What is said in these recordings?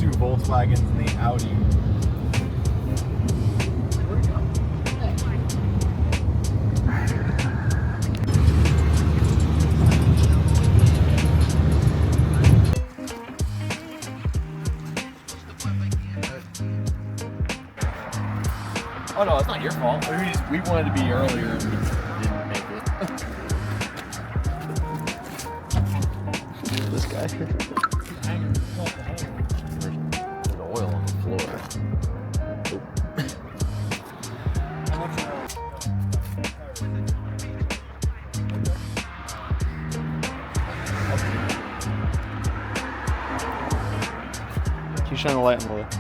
2 Volkswagens and the Audi. Where'd it go? Oh no, it's not your fault. We wanted to be earlier and we didn't make it. This guy. There's oil on the floor. Can you shine the light on the left?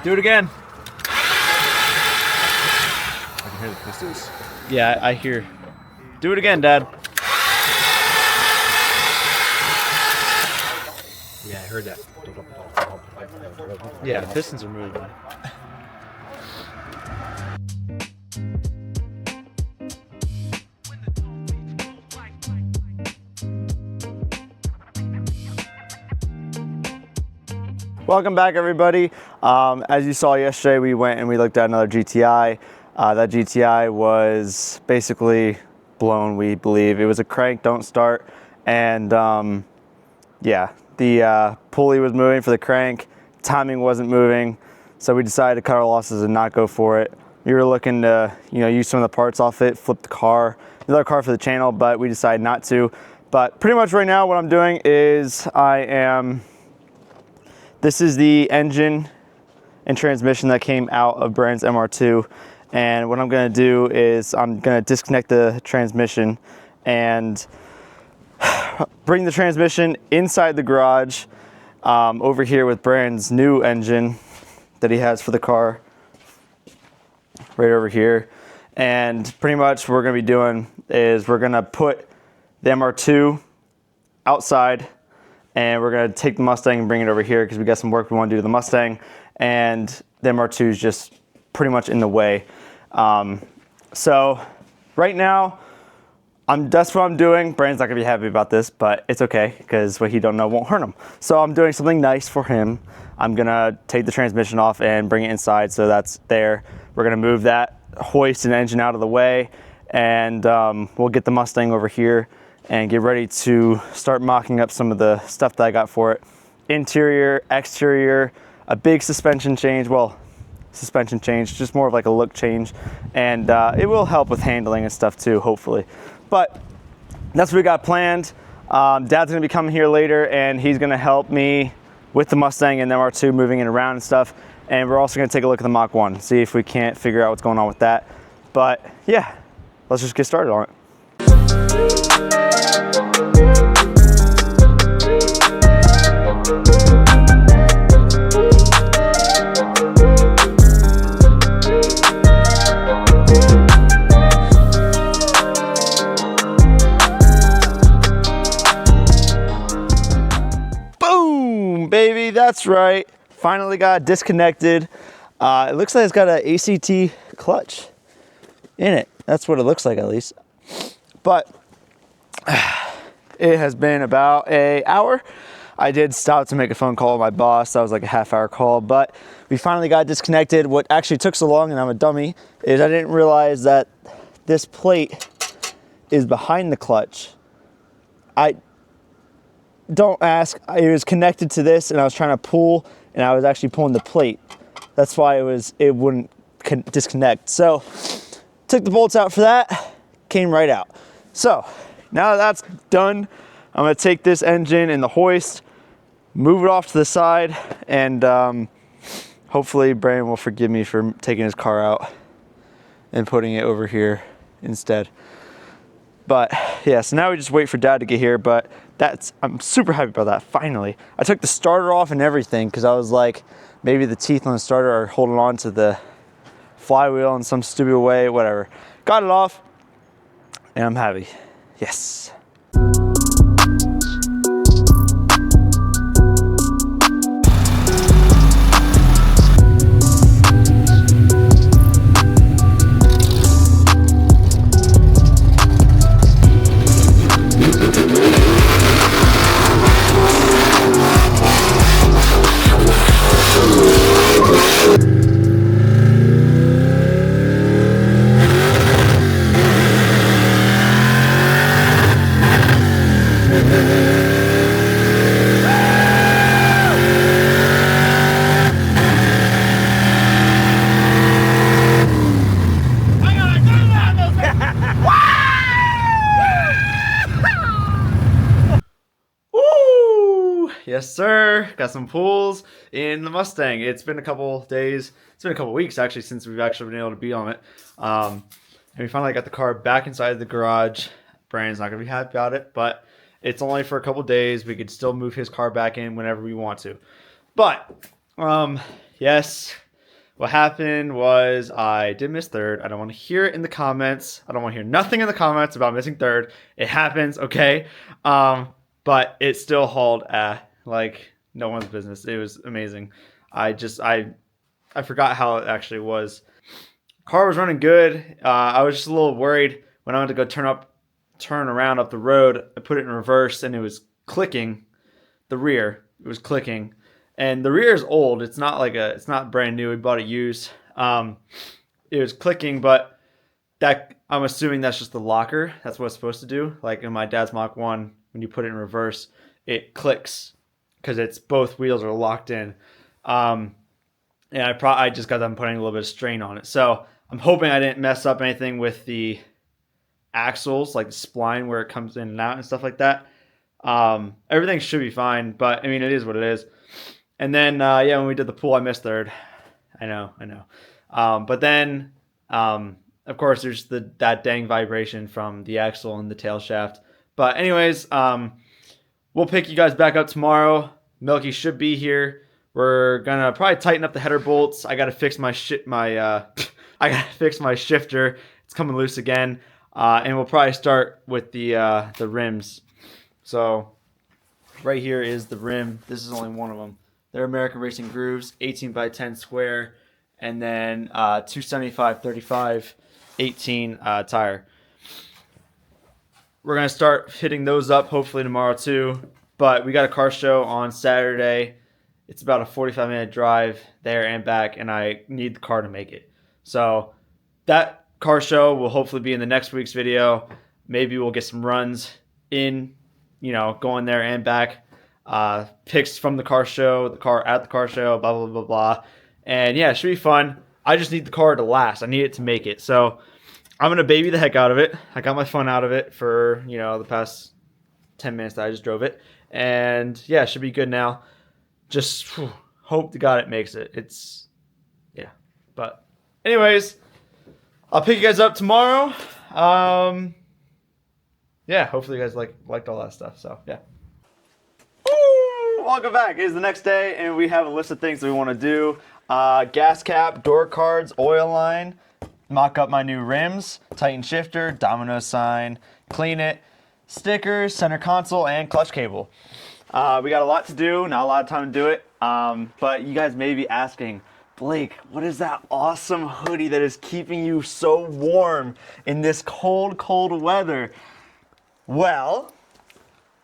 Do it again. I can hear the pistols. Yeah, I hear. Do it again, Dad. Yeah, I heard that. Yeah, the pistons are moving. Welcome back, everybody. As you saw yesterday, we went and we looked at another GTI. That GTI was basically blown, we believe. It was a crank, don't start. And yeah, the pulley was moving for the crank. Timing wasn't moving. So we decided to cut our losses and not go for it. We were looking to, use some of the parts off it, flip the car, another car for the channel, but we decided not to. But pretty much right now what I'm doing is this is the engine and transmission that came out of Brand's MR2. And what I'm gonna do is I'm gonna disconnect the transmission and bring the transmission inside the garage over here with Brand's new engine that he has for the car, right over here. And pretty much what we're gonna be doing is we're gonna put the MR2 outside, and we're gonna take the Mustang and bring it over here because we got some work we wanna do to the Mustang, and the MR2 is just pretty much in the way. So right now, that's what I'm doing. Brandon's not gonna be happy about this, but it's okay because what he don't know won't hurt him. So I'm doing something nice for him. I'm gonna take the transmission off and bring it inside so that's there. We're gonna move that hoist and engine out of the way, and we'll get the Mustang over here and get ready to start mocking up some of the stuff that I got for it. Interior, exterior, a big suspension change. Well, suspension change, just more of like a look change. And it will help with handling and stuff too, hopefully. But that's what we got planned. Dad's gonna be coming here later and he's gonna help me with the Mustang and MR2 moving it around and stuff. And we're also gonna take a look at the Mach 1, see if we can't figure out what's going on with that. But yeah, let's just get started on it. Boom, baby, that's right. Finally got disconnected. It looks like it's got an ACT clutch in it. That's what it looks like, at least. But it has been about an hour. I did stop to make a phone call with my boss. That was like a half-hour call, but we finally got disconnected. What actually took so long, and I'm a dummy, is I didn't realize that this plate is behind the clutch. Don't ask. It was connected to this, and I was trying to pull, and I was actually pulling the plate. That's why it wouldn't disconnect. So took the bolts out for that, came right out. So now that that's done, I'm gonna take this engine and the hoist, move it off to the side, and hopefully Brandon will forgive me for taking his car out and putting it over here instead. But yeah, so now we just wait for Dad to get here, but I'm super happy about that, finally. I took the starter off and everything because I was like, maybe the teeth on the starter are holding on to the flywheel in some stupid way, whatever. Got it off, and I'm happy. Yes. Got some pulls in the Mustang. It's been a couple days. It's been a couple weeks actually since we've actually been able to be on it. And we finally got the car back inside the garage. Brandon's not gonna be happy about it, but it's only for a couple days. We could still move his car back in whenever we want to. But yes, what happened was I did miss third. I don't want to hear it in the comments. I don't want to hear nothing in the comments about missing third. It happens, okay? But it still hauled like no one's business. It was amazing. I forgot how it actually was. Car was running good. I was just a little worried when I went to go turn around up the road. I put it in reverse and it was clicking. The rear, it was clicking. And the rear is old. It's not brand new. We bought it used. It was clicking, but that I'm assuming that's just the locker. That's what it's supposed to do. Like in my dad's Mach 1, when you put it in reverse, it clicks because it's both wheels are locked in. And I just got them putting a little bit of strain on it. So I'm hoping I didn't mess up anything with the axles, like the spline where it comes in and out and stuff like that. Everything should be fine, but I mean, it is what it is. And then, when we did the pool, I missed third. I know. But then, of course, there's that dang vibration from the axle and the tail shaft. But anyways, we'll pick you guys back up tomorrow. Milky should be here. We're gonna probably tighten up the header bolts. I gotta fix my I gotta fix my shifter. It's coming loose again. And we'll probably start with the rims. So right here is the rim. This is only one of them. They're American Racing Grooves, 18 by 10 square, and then 275/35 18 tire. We're gonna start hitting those up hopefully tomorrow too. But we got a car show on Saturday. It's about a 45-minute drive there and back, and I need the car to make it. So that car show will hopefully be in the next week's video. Maybe we'll get some runs in, going there and back. Pics from the car show, the car at the car show, blah, blah, blah, blah. And yeah, it should be fun. I just need the car to last. I need it to make it. So I'm going to baby the heck out of it. I got my fun out of it for, the past 10 minutes that I just drove it. And yeah, it should be good now. Just hope to God it makes it. But anyways, I'll pick you guys up tomorrow. Hopefully you guys liked all that stuff. So yeah. Woo! Welcome back. It's the next day, and we have a list of things that we want to do. Gas cap, door cards, oil line, mock up my new rims, tighten shifter, domino sign, clean it, stickers, center console, and clutch cable. We got a lot to do, not a lot of time to do it. But you guys may be asking, Blake, what is that awesome hoodie that is keeping you so warm in this cold, cold weather? Well,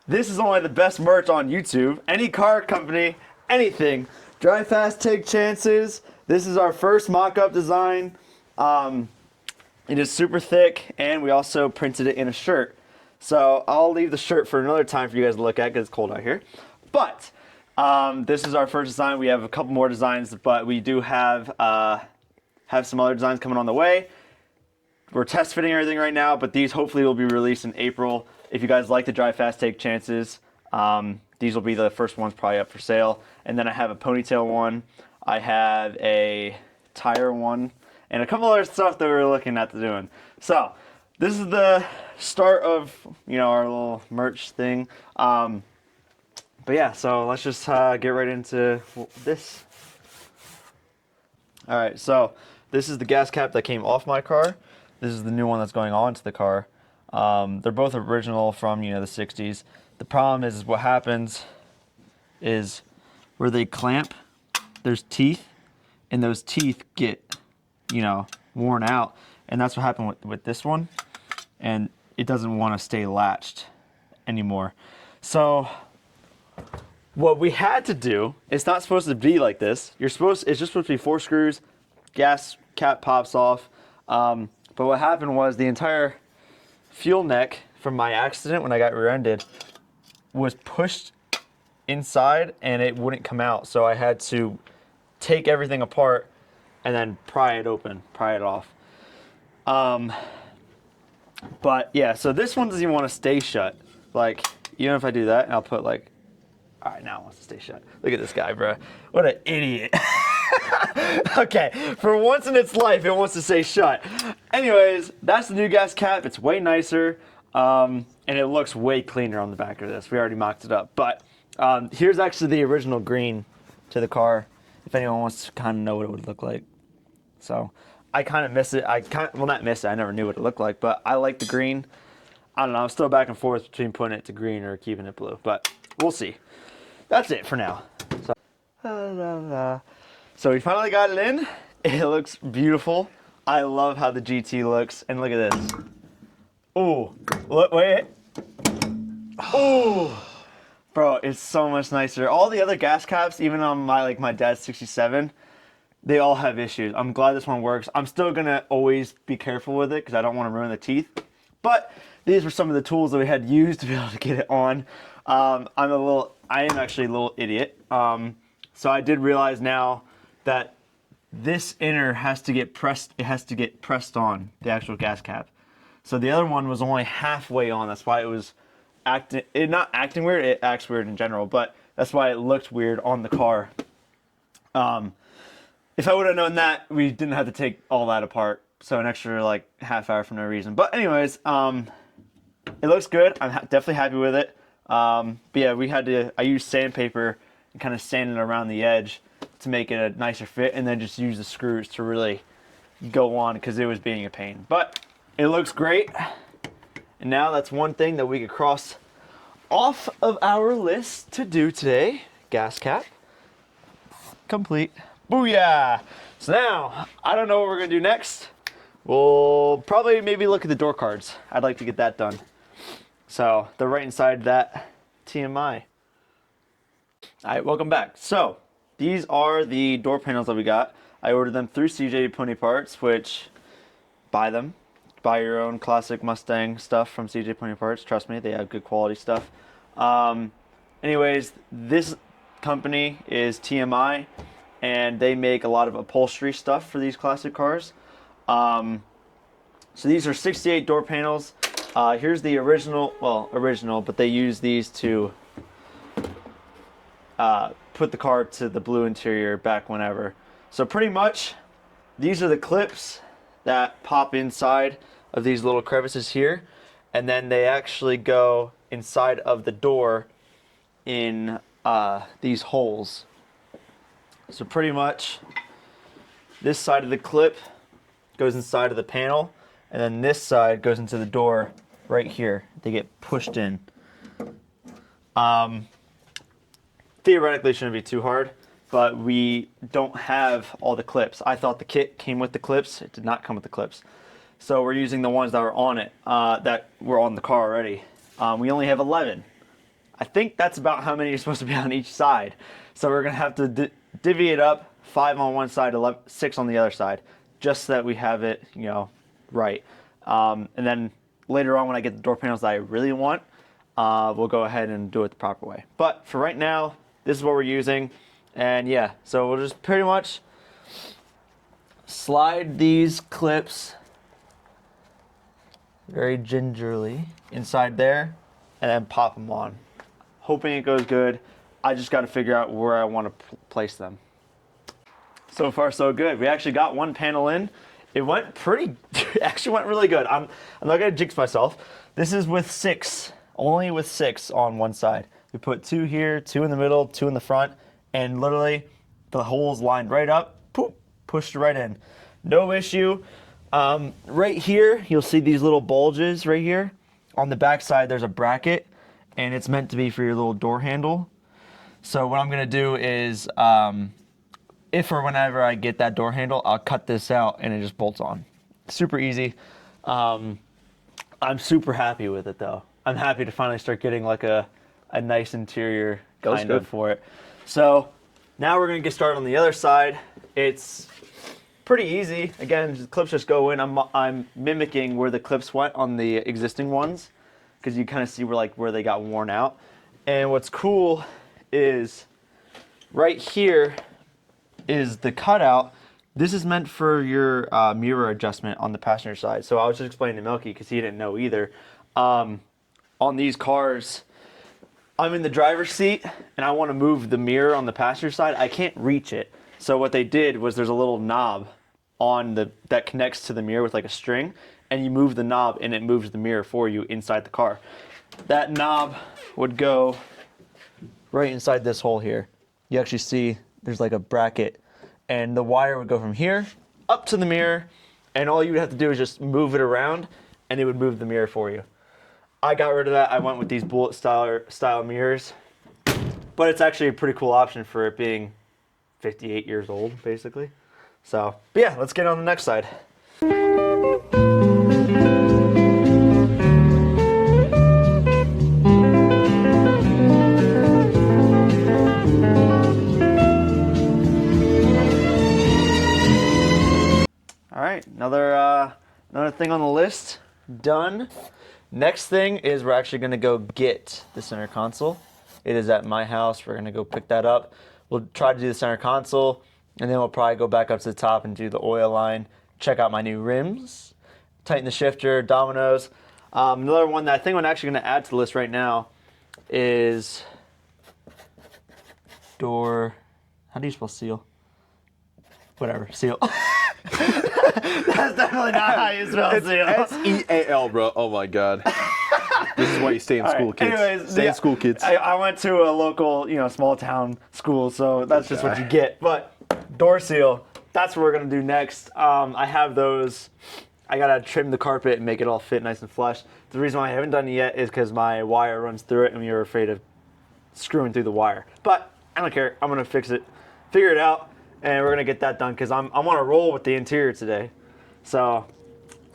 this is only the best merch on YouTube. Any car company, anything. Drive fast, take chances. This is our first mock-up design. It is super thick, and we also printed it in a shirt. So I'll leave the shirt for another time for you guys to look at because it's cold out here. But this is our first design. We have a couple more designs, but we do have some other designs coming on the way. We're test fitting everything right now, but these hopefully will be released in April. If you guys like to drive fast, take chances, these will be the first ones probably up for sale. And then I have a ponytail one. I have a tire one, and a couple other stuff that we're looking at doing. So this is the start of our little merch thing. But yeah, so let's just get right into this. All right, so this is the gas cap that came off my car. This is the new one that's going onto the car. They're both original from the 60s. The problem is what happens is where they clamp, there's teeth, and those teeth get worn out, and that's what happened with this one, and it doesn't want to stay latched anymore. So what we had to do, it's not supposed to be like this. It's just supposed to be 4 screws, gas cap pops off. But what happened was the entire fuel neck from my accident when I got rear-ended was pushed inside and it wouldn't come out. So I had to take everything apart and then pry it off. But yeah, so this one doesn't even want to stay shut. Like, even if I do that, and I'll put like All right, now it wants to stay shut. Look at this guy, bro. What an idiot. Okay, for once in its life, it wants to stay shut. Anyways, that's the new gas cap. It's way nicer, and it looks way cleaner on the back of this. We already mocked it up. But here's actually the original green to the car, if anyone wants to kind of know what it would look like. So I kind of miss it. Well, not miss it. I never knew what it looked like, but I like the green. I don't know. I'm still back and forth between putting it to green or keeping it blue, but we'll see. That's it for now. So we finally got it in. It looks beautiful. I love how the GT looks. And look at this. Oh, look, wait. Oh, bro, it's so much nicer. All the other gas caps, even on my dad's 67, they all have issues. I'm glad this one works. I'm still gonna always be careful with it because I don't want to ruin the teeth. But these were some of the tools that we had used to be able to get it on. I am actually a little idiot. So I did realize now that this inner has to get pressed. It has to get pressed on the actual gas cap. So the other one was only halfway on. That's why it was not acting weird. It acts weird in general, but that's why it looked weird on the car. If I would have known that, we didn't have to take all that apart. So an extra half hour for no reason. But anyways, it looks good. I'm definitely happy with it. But yeah, I used sandpaper and kind of sand it around the edge to make it a nicer fit, and then just use the screws to really go on because it was being a pain. But it looks great. And now that's one thing that we could cross off of our list to do today. Gas cap. Complete. Booyah! So now, I don't know what we're going to do next. We'll probably maybe look at the door cards. I'd like to get that done. So they're right inside that TMI. All right, welcome back. So these are the door panels that we got. I ordered them through CJ Pony Parts, which buy them. Buy your own classic Mustang stuff from CJ Pony Parts. Trust me, they have good quality stuff. Anyways, this company is TMI, and they make a lot of upholstery stuff for these classic cars. So these are 68 door panels. Here's the original, but they use these to put the car to the blue interior back whenever. So pretty much, these are the clips that pop inside of these little crevices here, and then they actually go inside of the door in these holes. So pretty much, this side of the clip goes inside of the panel, and then this side goes into the door right here. They get pushed in. Theoretically, it shouldn't be too hard, but we don't have all the clips. I thought the kit came with the clips. It did not come with the clips. So we're using the ones that were on it, that were on the car already. We only have 11. I think that's about how many are supposed to be on each side. So we're gonna have to divvy it up, 5 on one side, 6 on the other side, just so that we have it, right. And then later on, when I get the door panels that I really want, we'll go ahead and do it the proper way. But for right now, this is what we're using. And yeah, so we'll just pretty much slide these clips very gingerly inside there and then pop them on. Hoping it goes good. I just got to figure out where I want to place them. So far, so good. We actually got one panel in. It went actually went really good. I'm not gonna jinx myself. This is with 6, only with 6 on one side. We put 2 here, 2 in the middle, 2 in the front, and literally the holes lined right up, poop, pushed right in. No issue. Right here, you'll see these little bulges right here. On the back side, there's a bracket, and it's meant to be for your little door handle. So what I'm gonna do is, if or whenever I get that door handle, I'll cut this out and it just bolts on. Super easy. I'm super happy with it though. I'm happy to finally start getting a nice interior kind of for it. So now we're gonna get started on the other side. It's pretty easy. Again, the clips just go in. I'm mimicking where the clips went on the existing ones, because you kind of see where they got worn out. And what's cool is right here is the cutout. This is meant for your mirror adjustment on the passenger side. So I was just explaining to Milky because he didn't know either. On these cars, I'm in the driver's seat and I want to move the mirror on the passenger side, I can't reach it. So what they did was there's a little knob on that connects to the mirror with like a string, and you move the knob and it moves the mirror for you inside the car. That knob would go right inside this hole here. You actually see there's like a bracket, and the wire would go from here up to the mirror, and all you would have to do is just move it around and it would move the mirror for you. I got rid of that. I went with these bullet style mirrors, but it's actually a pretty cool option for it being 58 years old, basically. So, but yeah, let's get on the next side. All right, another thing on the list done. Next thing is we're actually going to go get the center console. It is at my house. We're going to go pick that up. We'll try to do the center console, and then we'll probably go back up to the top and do the oil line, check out my new rims, tighten the shifter, dominoes. Another one that I think I'm actually going to add to the list right now is door. How do you spell seal? Whatever, seal. That's definitely not how you spell seal. S-E-A-L, bro. Oh my god. This is why you stay in school, kids. Anyways, stay in school, kids. I went to a local, small town school, so that's just what you get. But door seal, that's what we're gonna do next. I have those. I gotta trim the carpet and make it all fit nice and flush. The reason why I haven't done it yet is because my wire runs through it, and we were afraid of screwing through the wire. But I don't care. I'm gonna fix it, figure it out. And we're gonna get that done because I'm on a roll with the interior today. So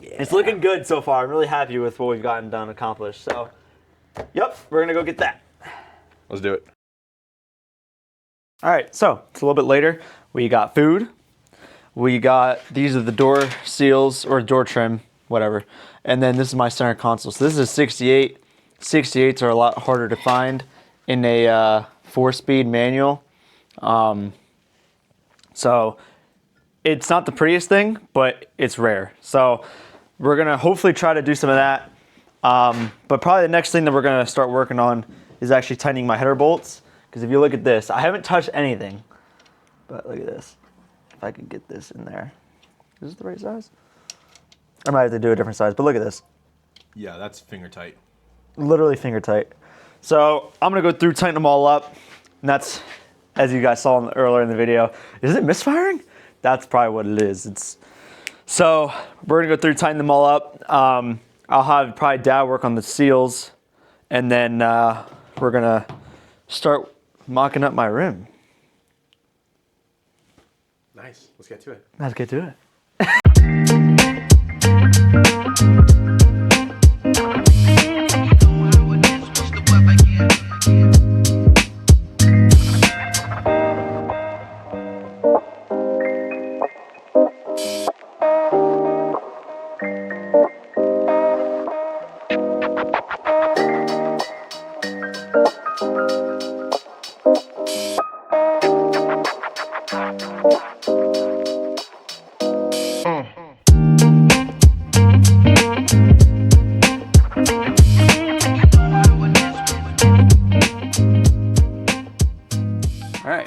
It's looking good so far. I'm really happy with what we've gotten done, accomplished. So, yep, we're gonna go get that. Let's do it. All right, so it's a little bit later. We got food. These are the door seals or door trim, whatever. And then this is my center console. So this is a 68. 68s are a lot harder to find in a 4-speed manual. So it's not the prettiest thing, but it's rare. So we're gonna hopefully try to do some of that. But probably the next thing that we're gonna start working on is actually tightening my header bolts. Because if you look at this, I haven't touched anything, but look at this. If I could get this in there. Is this the right size? I might have to do a different size, but look at this. Yeah, that's finger tight. Literally finger tight. So I'm gonna go through, tighten them all up. And that's, as you guys saw earlier in the video, is it misfiring? That's probably what it is. So we're gonna go through, tighten them all up. I'll have probably Dad work on the seals, and then we're gonna start mocking up my rim. Nice. Let's get to it. Let's get to it.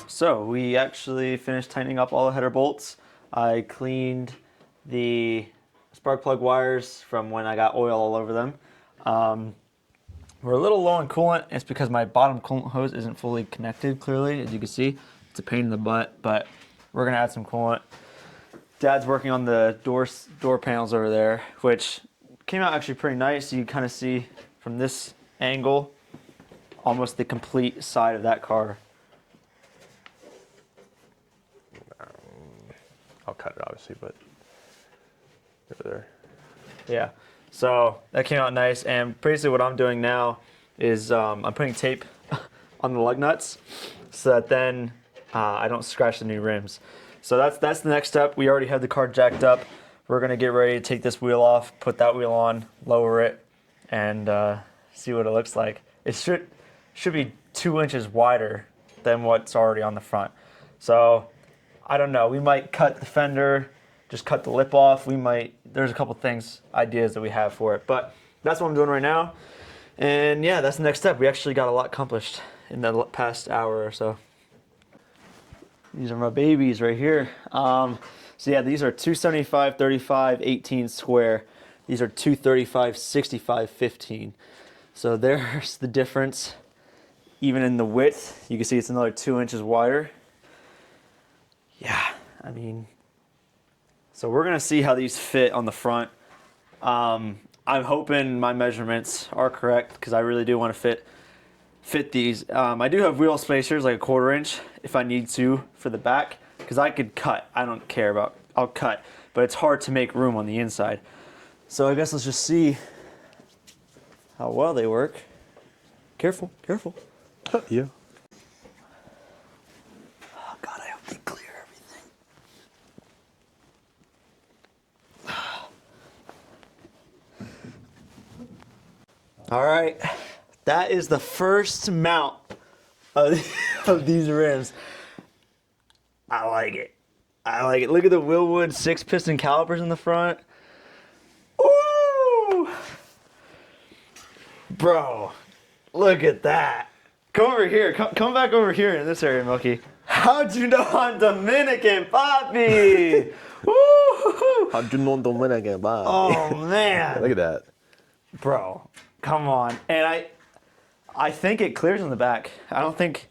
So we actually finished tightening up all the header bolts. I cleaned the spark plug wires from when I got oil all over them. We're a little low on coolant. It's because my bottom coolant hose isn't fully connected, clearly. As you can see, it's a pain in the butt, but we're gonna add some coolant. Dad's working on the door panels over there, which came out actually pretty nice. You kind of see from this angle, almost the complete side of that car. I'll cut it obviously, but over there. Yeah, so that came out nice, and basically what I'm doing now is I'm putting tape on the lug nuts so that then I don't scratch the new rims. So that's the next step. We already have the car jacked up. We're gonna get ready to take this wheel off, put that wheel on, lower it, and see what it looks like. It should be 2 inches wider than what's already on the front. So I don't know, we might cut the fender, just cut the lip off. There's a couple ideas that we have for it, but that's what I'm doing right now. And yeah, that's the next step. We actually got a lot accomplished in the past hour or so. These are my babies right here. So yeah, these are 275, 35, 18 square. These are 235, 65, 15. So there's the difference. Even in the width, you can see it's another 2 inches wider. Yeah, I mean, so we're gonna see how these fit on the front. I'm hoping my measurements are correct because I really do want to fit these. I do have wheel spacers, like a 1/4 inch if I need to for the back, because I could cut. I don't care about, I'll cut, but it's hard to make room on the inside. So I guess let's just see how well they work. Careful, careful. Yeah. Oh God, I hope they clear everything. All right, that is the first mount of these rims. I like it. I like it. Look at the Willwood 6-piston calipers in the front. Ooh! Bro, look at that. Come over here. Come back over here in this area, Milky. How'd you know I'm Dominican, Papi? Woo! How'd you know Dominican? Bye. Oh, man. Look at that. Bro, come on. And I think it clears in the back. I didn't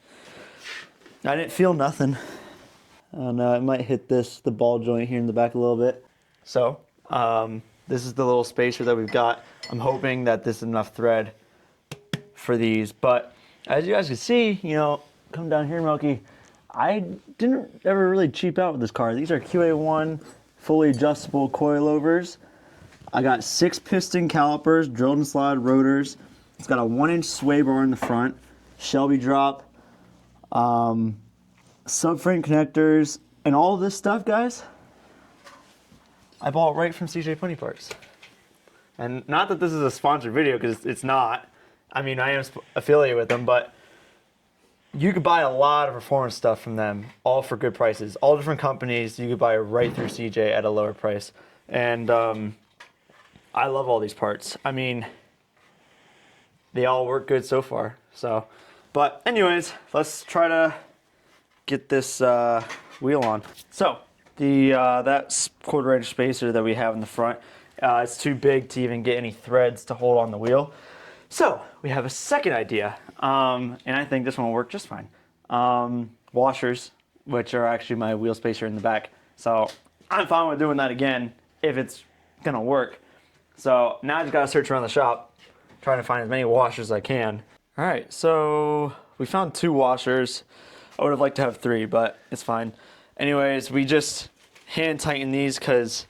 feel nothing. Oh no, it might hit the ball joint here in the back a little bit. So, this is the little spacer that we've got. I'm hoping that this is enough thread for these. But as you guys can see, you know, come down here, Milky, I didn't ever really cheap out with this car. These are QA1 fully adjustable coilovers. I got 6-piston calipers, drilled and slide rotors. It's got a 1-inch sway bar in the front, Shelby drop, subframe connectors, and all of this stuff, guys, I bought right from CJ Pony Parts. And not that this is a sponsored video, because it's not. I mean, I am affiliated with them, but you could buy a lot of performance stuff from them, all for good prices. All different companies, you could buy right through CJ at a lower price. And I love all these parts. I mean, they all work good so far. So, but anyways, let's try to get this wheel on. So that 1/4 inch spacer that we have in the front, it's too big to even get any threads to hold on the wheel. So we have a second idea, and I think this one will work just fine. Washers, which are actually my wheel spacer in the back. So I'm fine with doing that again if it's gonna work. So now I just gotta search around the shop, trying to find as many washers as I can. All right, so we found 2 washers. I would have liked to have 3, but it's fine. Anyways, we just hand tighten these because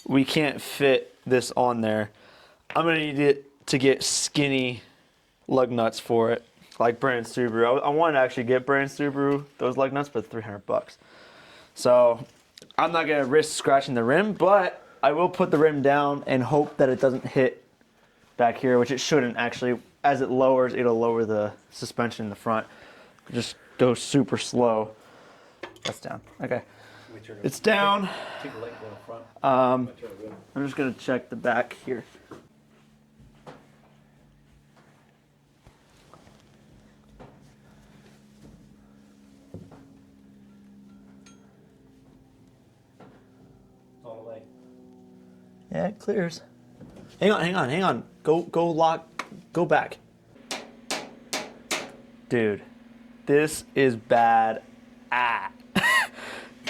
we can't fit this on there. I'm gonna need it to get skinny lug nuts for it, like brand Subaru. I wanted to actually get brand Subaru, those lug nuts, but $300. So I'm not gonna risk scratching the rim, but I will put the rim down and hope that it doesn't hit back here, which it shouldn't actually. As it lowers, it'll lower the suspension in the front. Just go super slow. That's down. Okay. It's down. I'm just gonna check the back here. All the way. Yeah, it clears. Hang on. Go back. Dude, this is bad.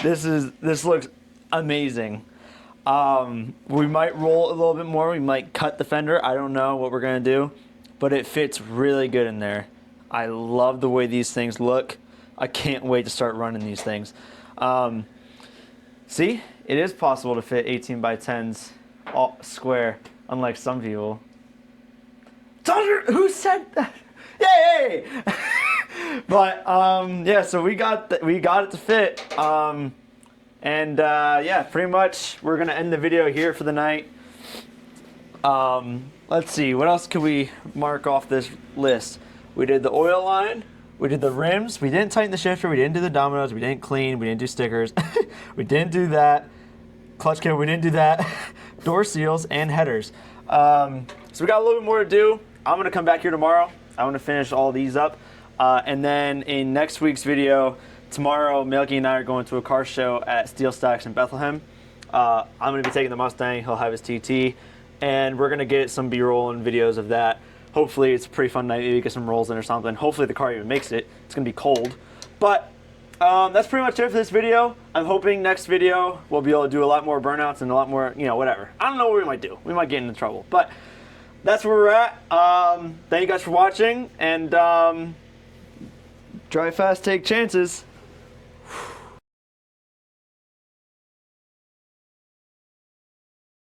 This looks amazing. We might roll a little bit more. We might cut the fender. I don't know what we're gonna do, but it fits really good in there. I love the way these things look. I can't wait to start running these things. See, it is possible to fit 18 by 10s all square, unlike some people. Who said that? Yay! But yeah, so we got it to fit. Yeah, pretty much we're gonna end the video here for the night. Let's see, what else could we mark off this list? We did the oil line, we did the rims, we didn't tighten the shifter, we didn't do the dominoes, we didn't clean, we didn't do stickers, we didn't do that. Clutch kit, we didn't do that. Door seals and headers. So we got a little bit more to do. I'm going to come back here tomorrow. I want to finish all these up. And then in next week's video, tomorrow, Melky and I are going to a car show at Steel Stacks in Bethlehem. I'm going to be taking the Mustang. He'll have his TT. And we're going to get some B-roll and videos of that. Hopefully it's a pretty fun night. Maybe get some rolls in or something. Hopefully the car even makes it. It's going to be cold. But that's pretty much it for this video. I'm hoping next video we'll be able to do a lot more burnouts and a lot more, whatever. I don't know what we might do. We might get into trouble. But that's where we're at. Thank you guys for watching. And drive fast, take chances.